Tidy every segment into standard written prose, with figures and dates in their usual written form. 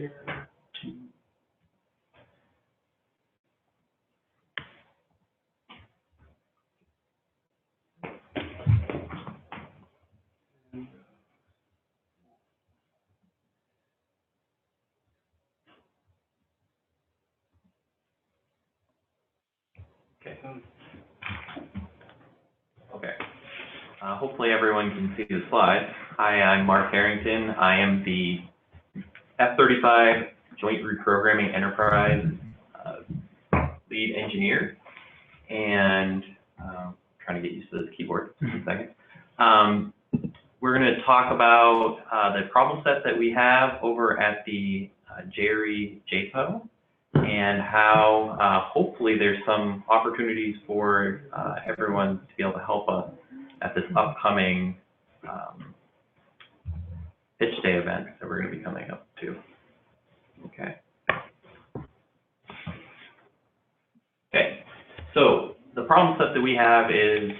share to. Okay. Okay. Hopefully everyone can see the slides. Hi, I'm Mark Harrington. I am the F-35 Reprogramming Enterprise lead engineer, and trying to get used to this keyboard in a second. We're going to talk about the problem set that we have over at the JRE JPO, and how hopefully there's some opportunities for everyone to be able to help us at this upcoming pitch day event that we're going to be coming up to. Okay. Okay. So the problem set that we have is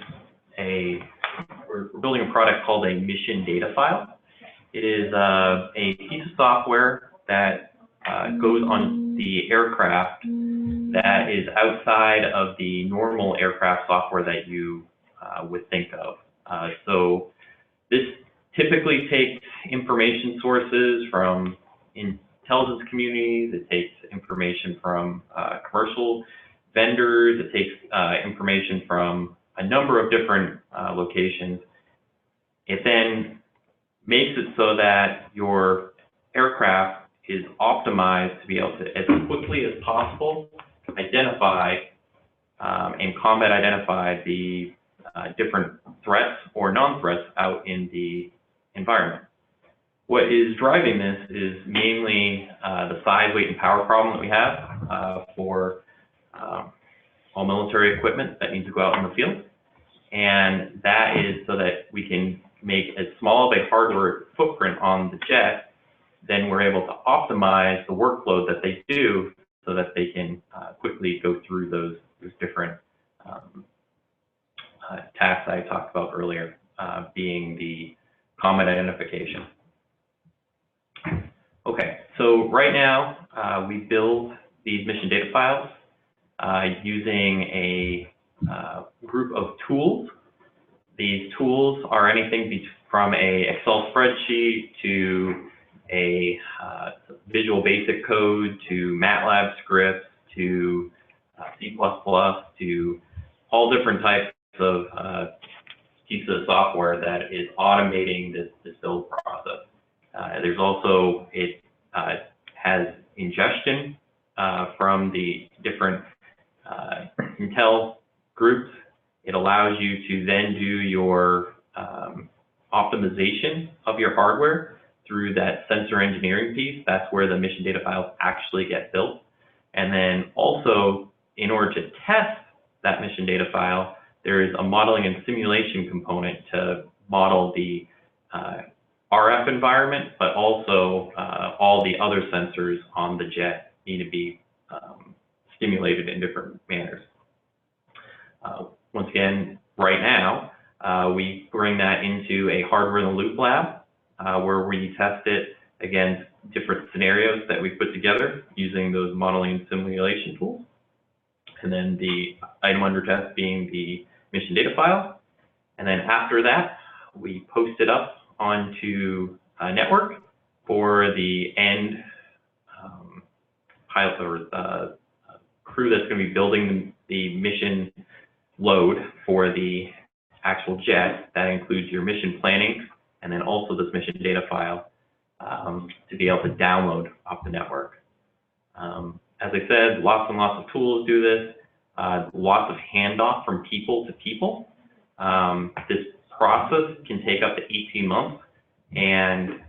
we're building a product called a mission data file. It is a piece of software that goes on the aircraft that is outside of the normal aircraft software that you would think of. So this typically takes information sources from intelligence communities. It takes information from commercial vendors. It takes information from a number of different locations. It then makes it so that your aircraft is optimized to be able to, as quickly as possible, identify and combat identify the different threats or non-threats out in the environment. What is driving this is mainly the size, weight, and power problem that we have for all military equipment that needs to go out in the field. And that is so that we can make as small of a hardware footprint on the jet, then we're able to optimize the workload that they do so that they can quickly go through those different tasks I talked about earlier, being the combat identification. Okay, so right now we build these mission data files using a group of tools. These tools are anything from a Excel spreadsheet to a Visual Basic code to MATLAB scripts to C++ to all different types of pieces of software that is automating this build process. There's also, it has ingestion from the different Intel groups. It allows you to then do your optimization of your hardware through that sensor engineering piece. That's where the mission data files actually get built. And then also, in order to test that mission data file, there is a modeling and simulation component to model the RF environment, but also all the other sensors on the jet need to be stimulated in different manners. Once again, right now, we bring that into a hardware-in-the-loop lab where we test it against different scenarios that we put together using those modeling and simulation tools. And then the item under test being the mission data file. And then after that, we post it up onto a network for the end pilot or crew that's going to be building the mission load for the actual jet. That includes your mission planning and then also this mission data file to be able to download off the network. As I said, lots and lots of tools do this, lots of handoff from people to people. This process can take up to 18 months. And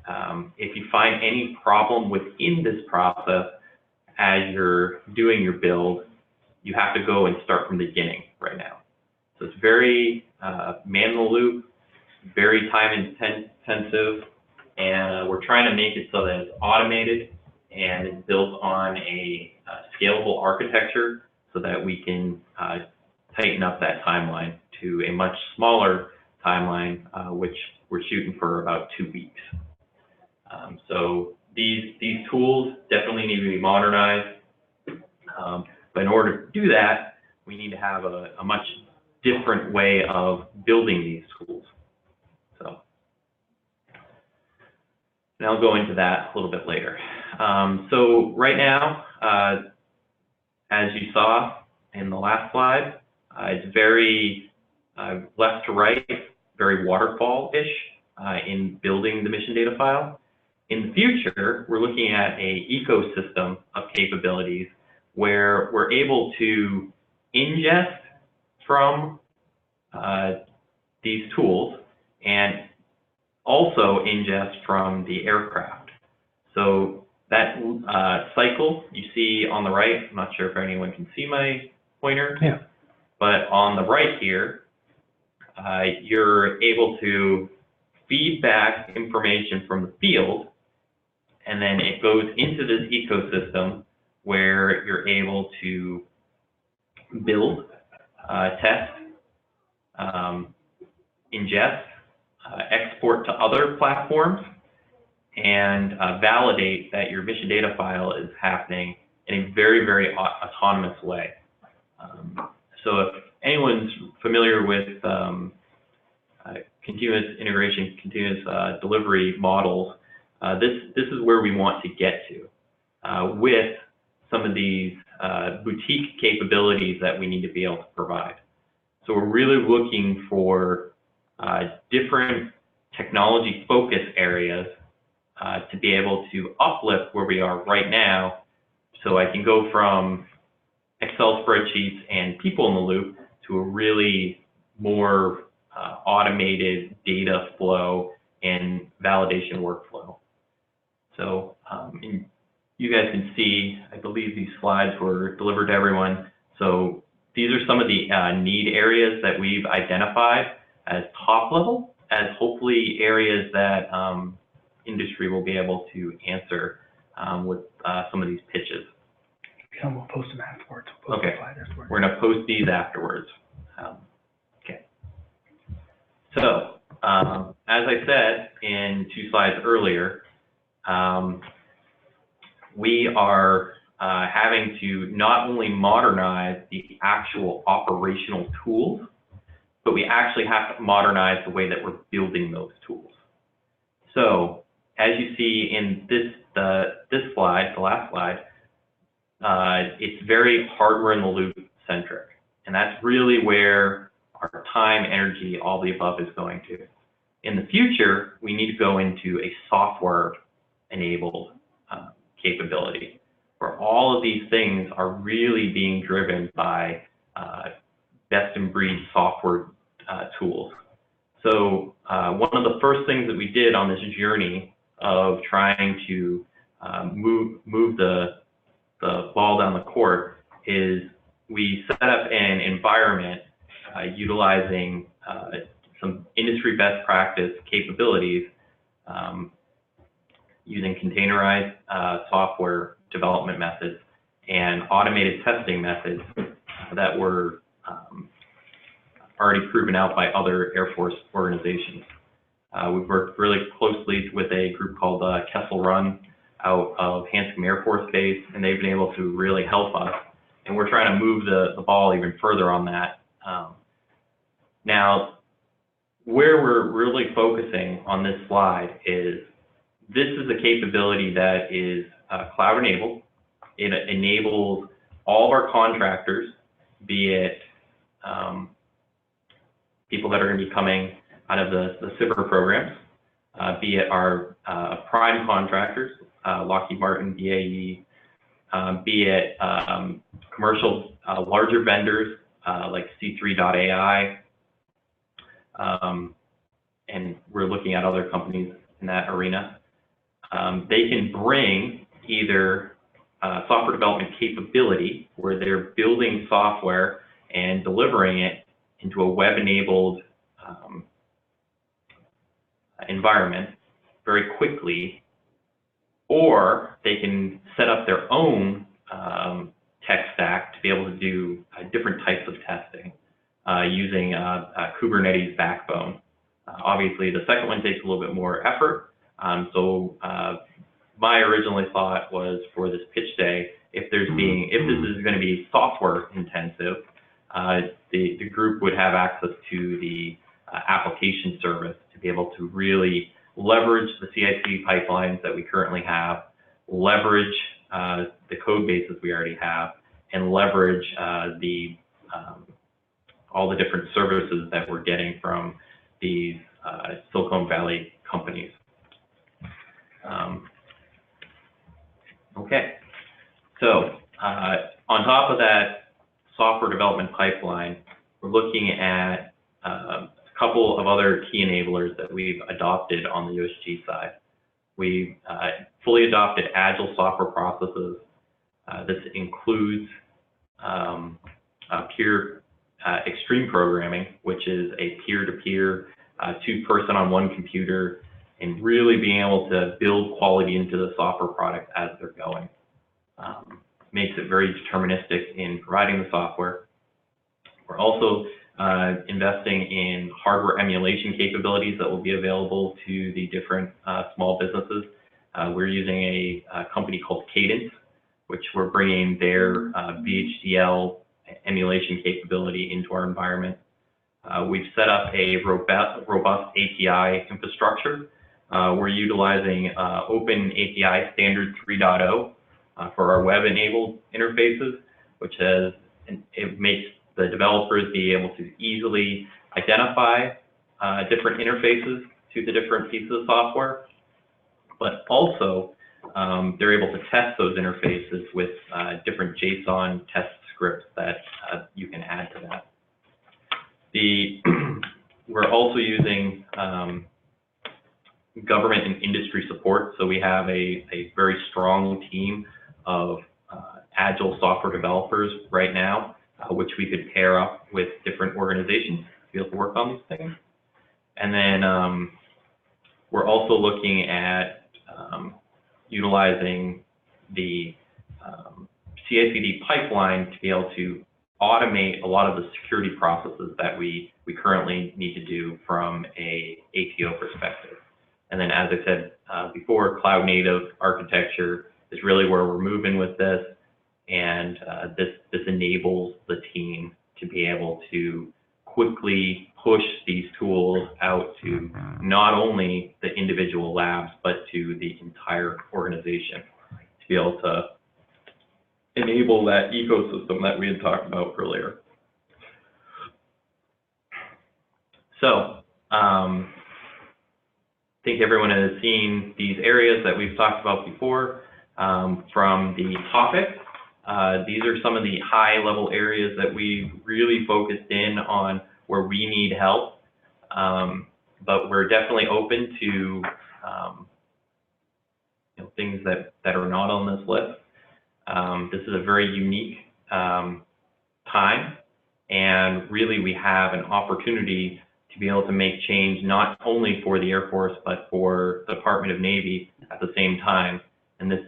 if you find any problem within this process as you're doing your build, you have to go and start from the beginning right now. So it's very man-in-the-loop, very time-intensive, and we're trying to make it so that it's automated and it's built on a scalable architecture so that we can tighten up that timeline to a much smaller timeline, which we're shooting for about 2 weeks. So these tools definitely need to be modernized. But in order to do that, we need to have a much different way of building these tools. So, and I'll go into that a little bit later. So right now, as you saw in the last slide, it's very left to right, very waterfall-ish in building the mission data file. In the future, we're looking at an ecosystem of capabilities where we're able to ingest from these tools and also ingest from the aircraft. So that cycle you see on the right, I'm not sure if anyone can see my pointer, yeah. but on the right here, you're able to feed back information from the field, and then it goes into this ecosystem where you're able to build, test, ingest, export to other platforms, and validate that your mission data file is happening in a very, very autonomous way. So if anyone's familiar with continuous integration, continuous delivery models, this is where we want to get to with some of these boutique capabilities that we need to be able to provide. So we're really looking for different technology focus areas to be able to uplift where we are right now. So I can go from Excel spreadsheets and people in the loop to a really more automated data flow and validation workflow. So you guys can see, I believe these slides were delivered to everyone. So these are some of the need areas that we've identified as top level, as hopefully areas that industry will be able to answer with some of these pitches. And we'll post them afterwards. We'll post Okay, the slide afterwards. we're gonna post these afterwards. Okay. So, as I said in 2 slides earlier, we are having to not only modernize the actual operational tools, but we actually have to modernize the way that we're building those tools. So, as you see in this slide, the last slide, it's very hardware in the loop centric, and that's really where our time, energy, all the above is going to. In the future, we need to go into a software-enabled capability, where all of these things are really being driven by best-in-breed software tools. So one of the first things that we did on this journey of trying to move the ball down the court is we set up an environment utilizing some industry best practice capabilities using containerized software development methods and automated testing methods that were already proven out by other Air Force organizations. We've worked really closely with a group called Kessel Run out of Hanscom Air Force Base, and they've been able to really help us. And we're trying to move the ball even further on that. Now, where we're really focusing on this slide is this is a capability that is cloud enabled. It enables all of our contractors, be it people that are going to be coming out of the SBIR programs, be it our prime contractors, Lockheed Martin, BAE, be it commercial larger vendors like C3.ai, and we're looking at other companies in that arena. They can bring either software development capability where they're building software and delivering it into a web-enabled environment very quickly, or they can set up their own tech stack to be able to do different types of testing using a Kubernetes backbone. Obviously, the second one takes a little bit more effort, so my originally thought was for this pitch day, if this is going to be software intensive, the group would have access to the application service to be able to really leverage the CI/CD pipelines that we currently have, leverage the code bases we already have, and leverage all the different services that we're getting from these Silicon Valley companies. Okay, so on top of that software development pipeline, we're looking at a couple of other key enablers that we've adopted on the USG side. We've fully adopted agile software processes. This includes peer extreme programming, which is a peer-to-peer, two-person on one computer, and really being able to build quality into the software product as they're going. Makes it very deterministic in providing the software. We're also investing in hardware emulation capabilities that will be available to the different small businesses. We're using a company called Cadence, which we're bringing their VHDL emulation capability into our environment. We've set up a robust API infrastructure. We're utilizing Open API Standard 3.0 for our web-enabled interfaces, which it makes the developers be able to easily identify different interfaces to the different pieces of software, but also they're able to test those interfaces with different JSON test scripts that you can add to that. We're also using government and industry support, so we have a very strong team of agile software developers right now, which we could pair up with different organizations to be able to work on these things. And then we're also looking at utilizing the CI/CD pipeline to be able to automate a lot of the security processes that we currently need to do from a ATO perspective. And then, as I said before, cloud native architecture is really where we're moving with this, and this enables the team to be able to quickly push these tools out to not only the individual labs, but to the entire organization to be able to enable that ecosystem that we had talked about earlier. So I think everyone has seen these areas that we've talked about before from the topic. These are some of the high-level areas that we really focused in on where we need help, but we're definitely open to things that are not on this list. This is a very unique time, and really we have an opportunity to be able to make change not only for the Air Force, but for the Department of Navy at the same time. And this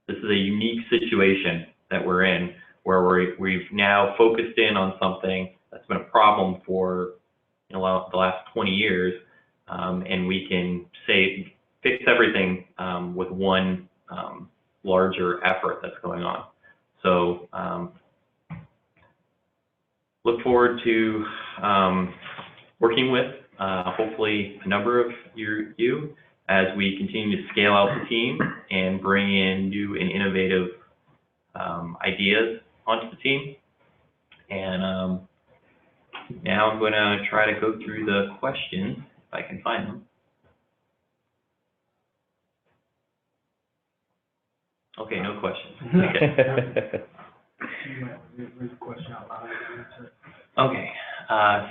is a unique situation that we're in, where we've now focused in on something that's been a problem for the last 20 years, and we can fix everything with one larger effort that's going on. So look forward to working with hopefully a number of you as we continue to scale out the team and bring in new and innovative ideas onto the team. And now I'm going to try to go through the questions if I can find them. Okay, no questions. Okay. Okay,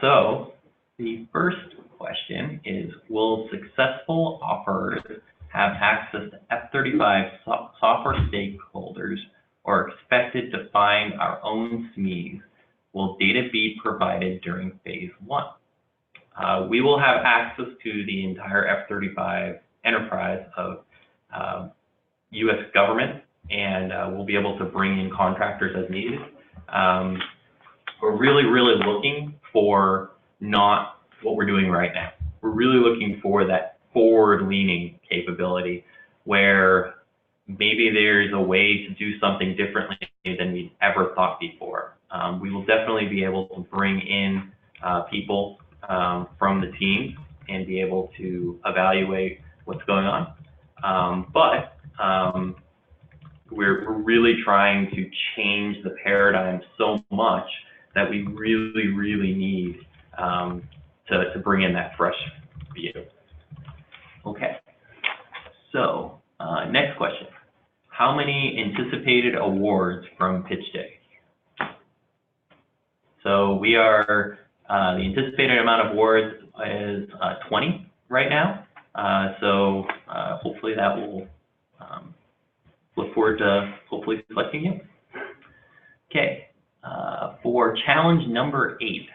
so the first question is, will successful offers have access to F-35 software stakeholders or expected to find our own SMEs? Will data be provided during phase 1? We will have access to the entire F-35 enterprise of U.S. government, and we'll be able to bring in contractors as needed. We're really looking for not what we're doing right now. We're really looking for that forward-leaning capability where maybe there's a way to do something differently than we'd ever thought before. We will definitely be able to bring in people from the team and be able to evaluate what's going on. But we're really trying to change the paradigm so much that we really need to bring in that fresh view. Okay, so next question. How many anticipated awards from Pitch Day? So we are, the anticipated amount of awards is 20 right now. So hopefully that will, look forward to hopefully selecting you. Okay, for challenge number 8,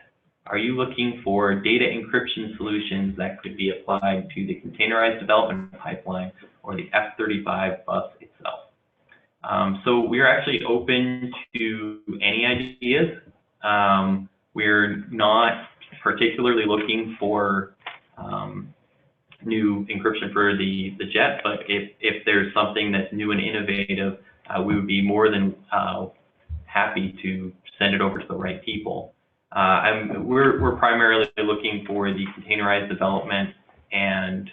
are you looking for data encryption solutions that could be applied to the containerized development pipeline or the F-35 bus itself? So we're actually open to any ideas. We're not particularly looking for new encryption for the jet, but if there's something that's new and innovative, we would be more than happy to send it over to the right people. We're primarily looking for the containerized development and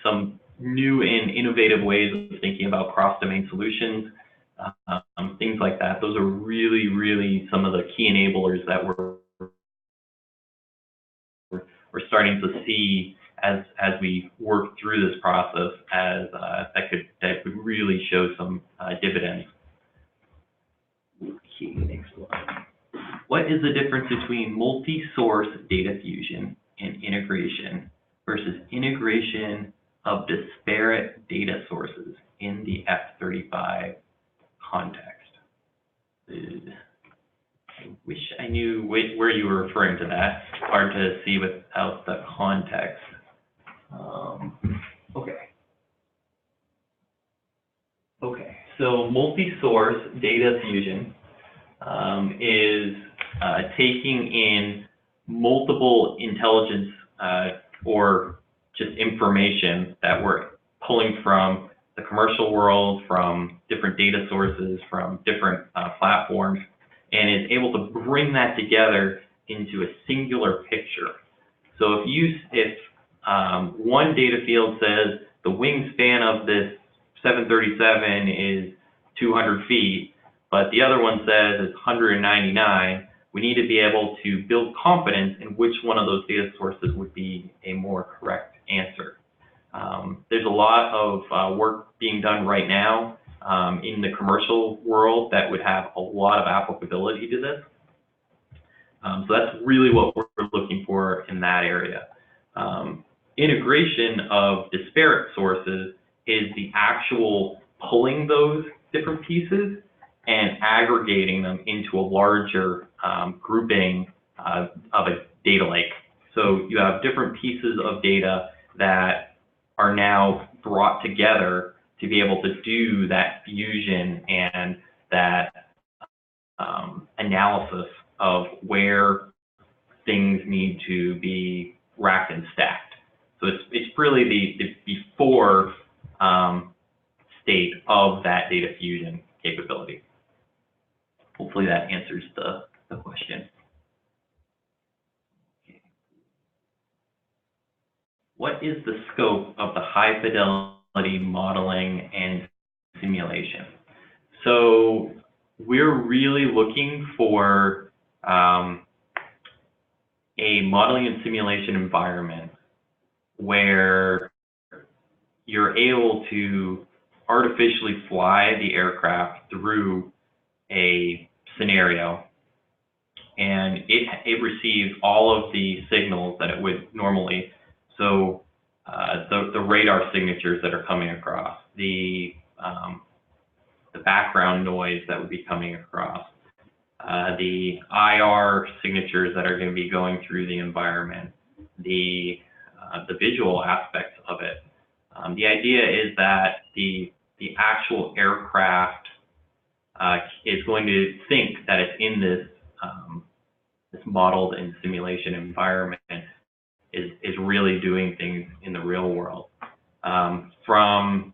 some new and innovative ways of thinking about cross-domain solutions, things like that. Those are really some of the key enablers that we're starting to see as we work through this process, as that could really show some dividends. Okay, next one. What is the difference between multi-source data fusion and integration versus integration of disparate data sources in the F-35 context? I wish I knew where you were referring to that. Hard to see without the context. Okay, so multi-source data fusion is taking in multiple intelligence or just information that we're pulling from the commercial world, from different data sources, from different platforms, and is able to bring that together into a singular picture. So if one data field says the wingspan of this 737 is 200 feet, but the other one says it's 199, we need to be able to build confidence in which one of those data sources would be a more correct answer. There's a lot of work being done right now in the commercial world that would have a lot of applicability to this. So that's really what we're looking for in that area. Integration of disparate sources is the actual pulling those different pieces and aggregating them into a larger grouping of a data lake. So you have different pieces of data that are now brought together to be able to do that fusion and that analysis of where things need to be racked and stacked. So it's really the before state of that data fusion capability. Hopefully that answers the question. Okay. What is the scope of the high fidelity modeling and simulation? So we're really looking for a modeling and simulation environment where you're able to artificially fly the aircraft through a scenario, and it receives all of the signals that it would normally. So the radar signatures that are coming across, the background noise that would be coming across, the IR signatures that are going to be going through the environment, the visual aspects of it. The idea is that the actual aircraft is going to think that it's in this this modeled and simulation environment is really doing things in the real world. From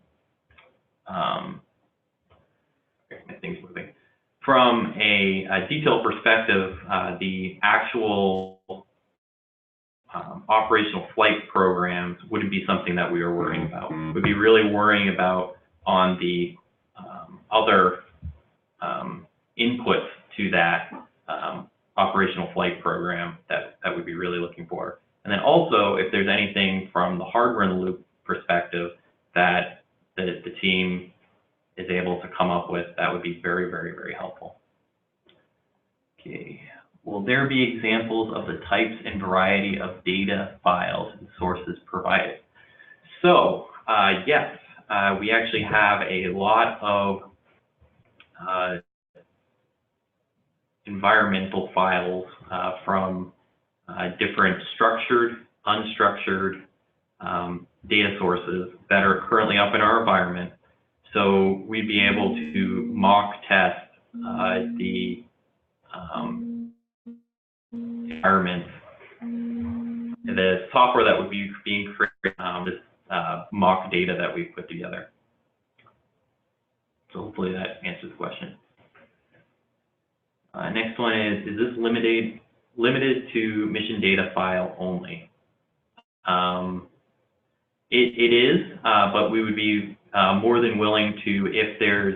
a detailed perspective, the actual operational flight programs wouldn't be something that we are worrying about. We'd be really worrying about on the other inputs to that operational flight program that we'd be really looking for. And then also, if there's anything from the hardware in the loop perspective that the team is able to come up with, that would be very, very, very helpful. Okay. Will there be examples of the types and variety of data files and sources provided? So, yes, we actually have a lot of environmental files from different structured, unstructured data sources that are currently up in our environment. So we'd be able to mock test the environment, the software that would be being created, this mock data that we put together. So hopefully that answers the question. Next one is this limited to mission data file only? It is, but we would be more than willing to, if there's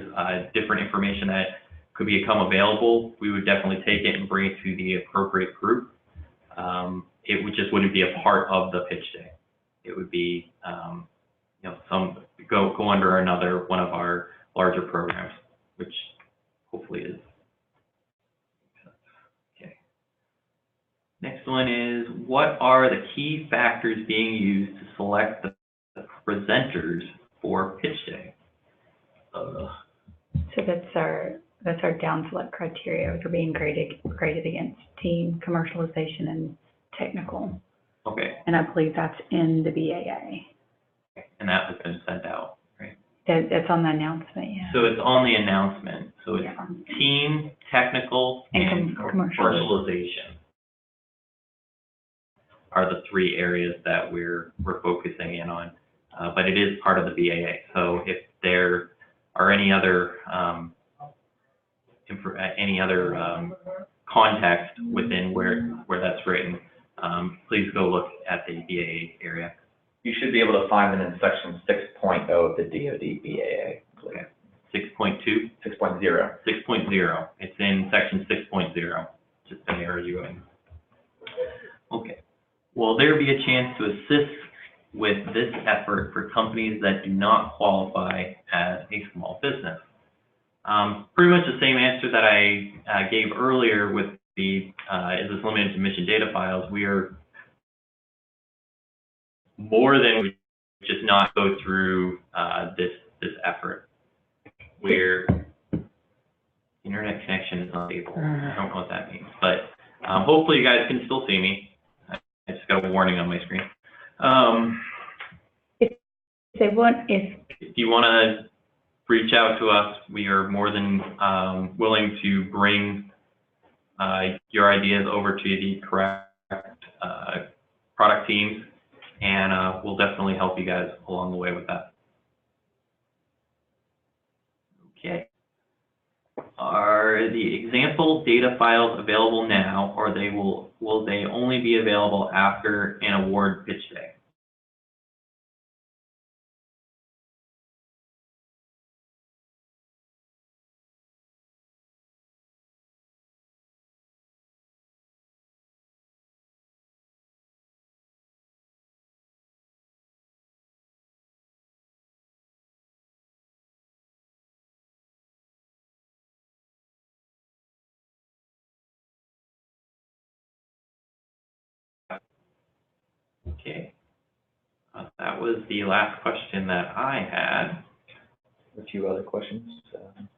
different information that could become available, we would definitely take it and bring it to the appropriate group. It would just wouldn't be a part of the pitch day. It would be, you know, go under another one of our larger programs, which hopefully is. Okay. Next one is, what are the key factors being used to select the presenters for pitch day? So that's our down select criteria. We're being graded against team, commercialization, and technical. Okay. And I believe that's in the BAA. And that has been sent out, right? That's on the announcement, yeah. So it's on the announcement. So it's team, technical, and commercialization are the three areas that we're focusing in on. But it is part of the BAA. So if there are any other context within where that's written, please go look at the BAA area. You should be able to find them in section 6.0 of the DoD BAA. Okay. 6.2? 6.0. 6.0. It's in section 6.0. Just an error you in. Okay. Will there be a chance to assist with this effort for companies that do not qualify as a small business? Pretty much the same answer that I gave earlier with the, is this limited to mission data files? We are more than we just not go through this effort. Where internet connection is unstable. I don't know what that means, but hopefully you guys can still see me. I just got a warning on my screen. If you want to reach out to us, we are more than willing to bring your ideas over to the correct product teams, and we'll definitely help you guys along the way with that. Okay. Are the example data files available now, or will they only be available after an award pitch day? Okay, that was the last question that I had. A few other questions.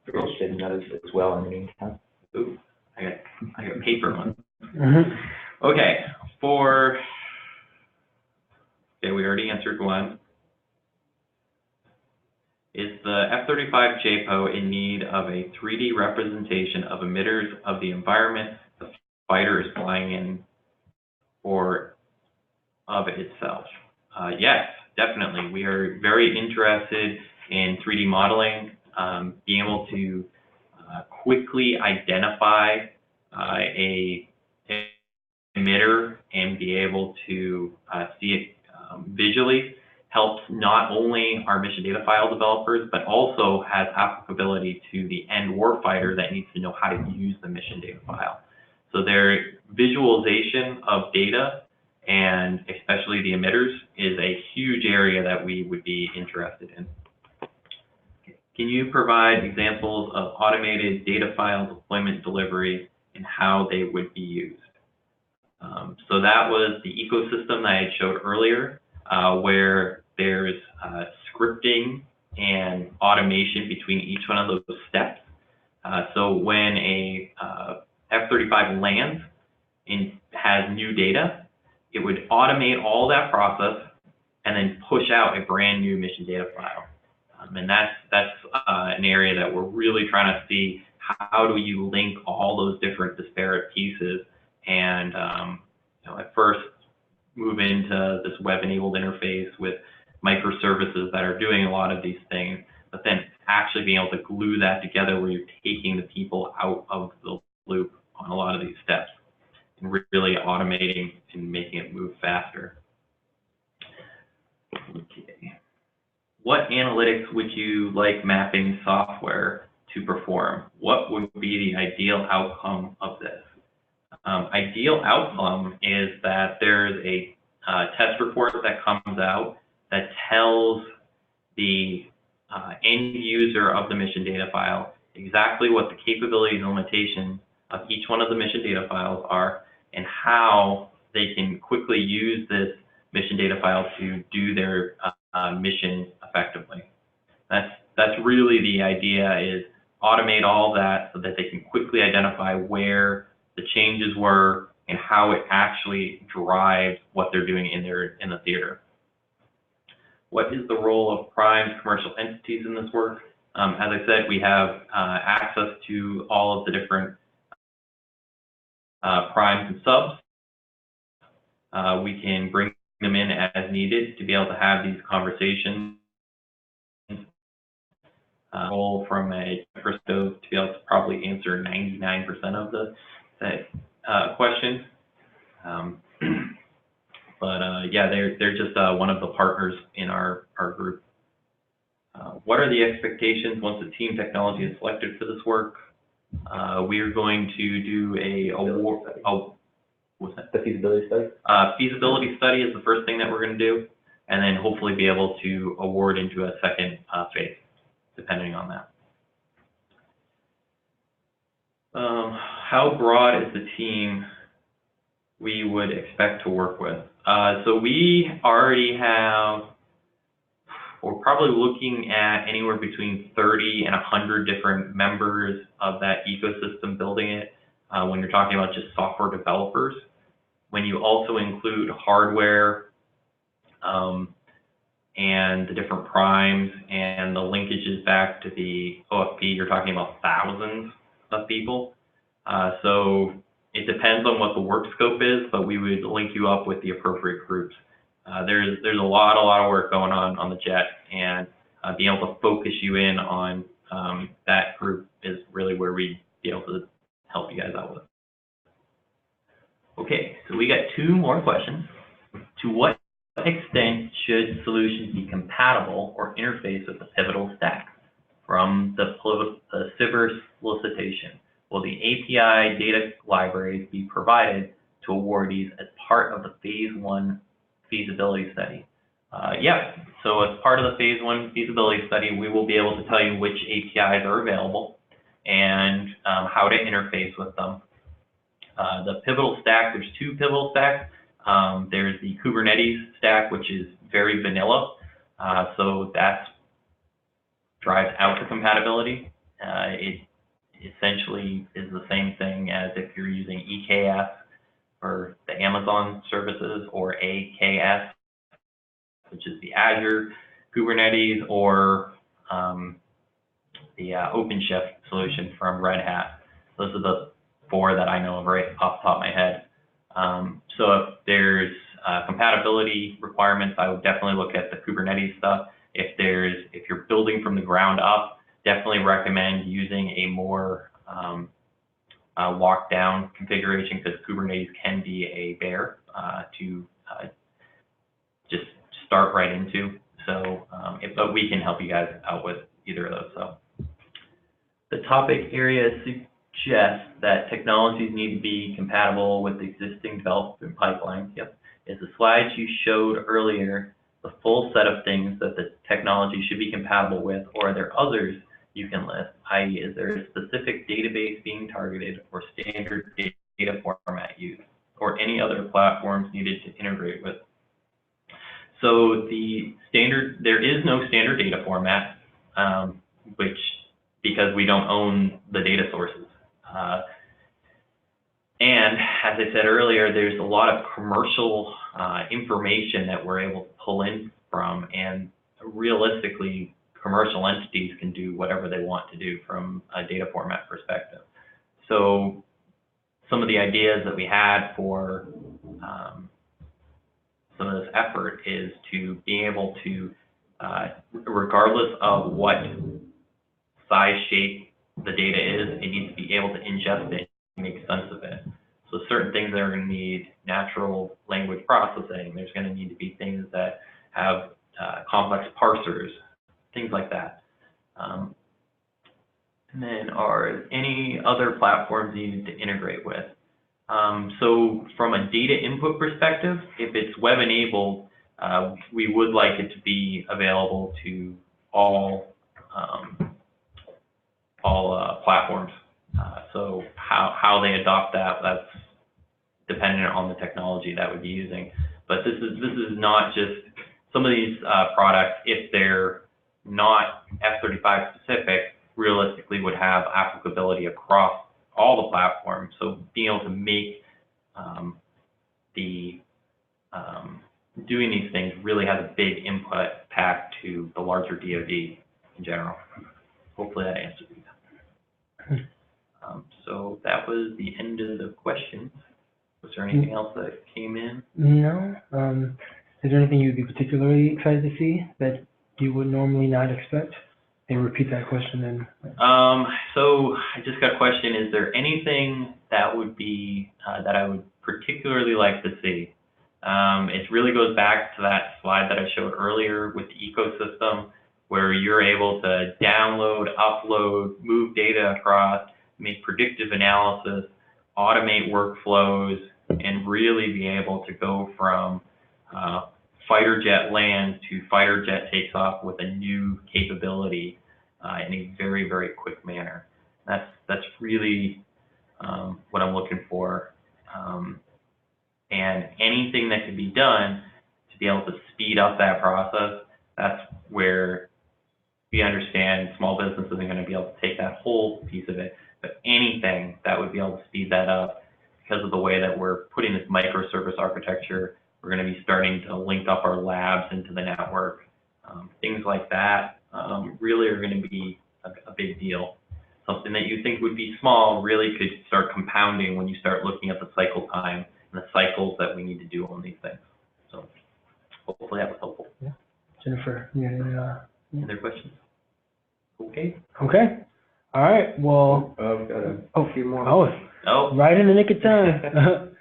Rich did notice as well in the meantime. Ooh, I got paper ones. Mm-hmm. Okay, we already answered one. Is the F-35 JPO in need of a 3D representation of emitters of the environment the fighter is flying in, or of itself? Yes, definitely. We are very interested in 3D modeling, being able to quickly identify a emitter and be able to see it visually helps not only our mission data file developers, but also has applicability to the end warfighter that needs to know how to use the mission data file. So their visualization of data, and especially the emitters, is a huge area that we would be interested in. Can you provide examples of automated data file deployment delivery and how they would be used? So that was the ecosystem that I had showed earlier, where there's scripting and automation between each one of those steps. So when a F-35 lands and has new data, it would automate all that process and then push out a brand new mission data file. And that's an area that we're really trying to see, how do you link all those different disparate pieces and at first move into this web-enabled interface with microservices that are doing a lot of these things, but then actually being able to glue that together where you're taking the people out of the loop on a lot of these steps and really automating and making it move faster. Okay. What analytics would you like mapping software to perform? What would be the ideal outcome of this? Ideal outcome is that there's a test report that comes out that tells the end user of the mission data file exactly what the capabilities and limitations of each one of the mission data files are and how they can quickly use this mission data file to do their mission effectively. That's really the idea, is automate all that so that they can quickly identify where the changes were and how it actually drives what they're doing in the theater. What is the role of primes, commercial entities in this work? As I said, we have access to all of the different primes and subs. We can bring them in as needed to be able to have these conversations. Role from a perspective to be able to probably answer 99% of the questions. Yeah, they're just one of the partners in our group. What are the expectations once the team technology is selected for this work? We are going to do what's that? The feasibility study? Feasibility study is the first thing that we're going to do, and then hopefully be able to award into a second phase, depending on that. How broad is the team we would expect to work with? So we already have, we're probably looking at anywhere between 30 and 100 different members of that ecosystem building it, when you're talking about just software developers. When you also include hardware and the different primes and the linkages back to the OFP, you're talking about thousands of people. So it depends on what the work scope is, but we would link you up with the appropriate groups. There's a lot of work going on the jet, and being able to focus you in on that group is really where we'd be able to help you guys out with. Okay, so we got two more questions. To what extent should solutions be compatible or interface with the pivotal stack? From the SBIR solicitation, will the API data libraries be provided to awardees as part of the phase 1 feasibility study? Yeah, so as part of the phase 1 feasibility study, we will be able to tell you which APIs are available and how to interface with them. The pivotal stack, there's two pivotal stacks. There's the Kubernetes stack, which is very vanilla. So that drives out the compatibility. It essentially is the same thing as if you're using EKS for the Amazon services, or AKS, which is the Azure Kubernetes, or the OpenShift solution from Red Hat. Those are the four that I know of right off the top of my head. So if there's compatibility requirements, I would definitely look at the Kubernetes stuff. If you're building from the ground up, definitely recommend using a more locked down configuration, because Kubernetes can be a bear to just start right into. So, but we can help you guys out with either of those. So, the topic area suggests that technologies need to be compatible with existing development pipelines. Yep. Is the slides you showed earlier the full set of things that the technology should be compatible with, or are there others you can list? I.e., is there a specific database being targeted or standard data format used, or any other platforms needed to integrate with? So there is no standard data format, because we don't own the data sources. And as I said earlier, there's a lot of commercial information that we're able to pull in from, and realistically, commercial entities can do whatever they want to do from a data format perspective. So some of the ideas that we had for some of this effort is to be able to, regardless of what size, shape the data is, it needs to be able to ingest it and make sense of it. So certain things are going to need natural language processing. There's going to need to be things that have complex parsers, things like that. And then are any other platforms needed to integrate with? So from a data input perspective, if it's web enabled, we would like it to be available to all platforms. So how they adopt that, that's dependent on the technology that would be using. But this is not just some of these products, if they're not F-35 specific, realistically would have applicability across all the platforms. So being able to make doing these things really has a big input back to the larger DoD in general. Hopefully that answers you. So that was the end of the questions. Was there anything else that came in? No. Is there anything you'd be particularly excited to see that you would normally not expect? And repeat that question then. So I just got a question. Is there anything that would be, that I would particularly like to see? It really goes back to that slide that I showed earlier with the ecosystem, where you're able to download, upload, move data across, make predictive analysis, automate workflows, and really be able to go from fighter jet lands to fighter jet takes off with a new capability in a very, very quick manner. That's really what I'm looking for. And anything that can be done to be able to speed up that process, that's where we understand small business isn't going to be able to take that whole piece of it, but anything that would be able to speed that up, because of the way that we're putting this microservice architecture, we're going to be starting to link up our labs into the network. Things like that really are going to be a big deal. Something that you think would be small really could start compounding when you start looking at the cycle time and the cycles that we need to do on these things. So hopefully that was helpful. Yeah. Jennifer, Any other questions? Okay. Okay. All right. Well. I've got a few more. Oh. Right in the nick of time.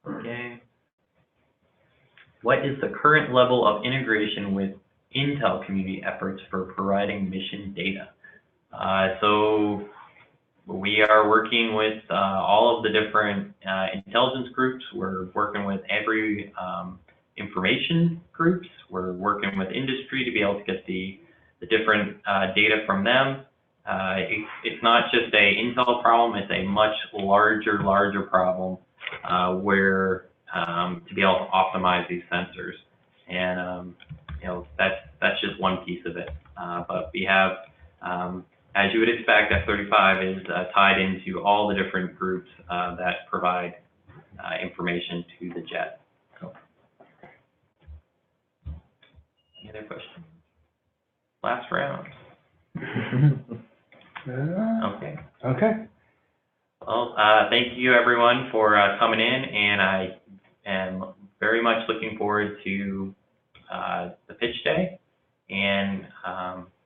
Okay. What is the current level of integration with Intel community efforts for providing mission data? So we are working with all of the different intelligence groups. We're working with every information groups. We're working with industry to be able to get the different data from them. It's not just a Intel problem, it's a much larger problem where to be able to optimize these sensors. And you know, that's just one piece of it. But we have, as you would expect, F-35 is tied into all the different groups that provide information to the jet. So, any other questions? Last round. Okay. Okay. Well, thank you everyone for coming in, and I am very much forward to the pitch day, and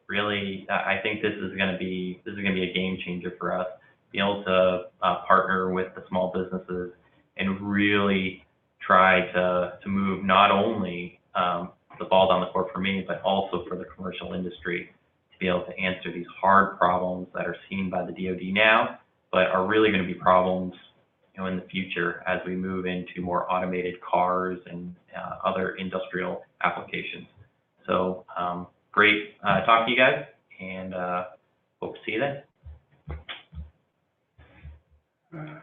really, I think this is going to be a game changer for us. Be able to partner with the small businesses and really try to move not only the ball down the court for me, but also for the commercial industry to be able to answer these hard problems that are seen by the DoD now, but are really going to be problems, you know, in the future as we move into more automated cars and other industrial applications. So great talk to you guys, and hope to see you then.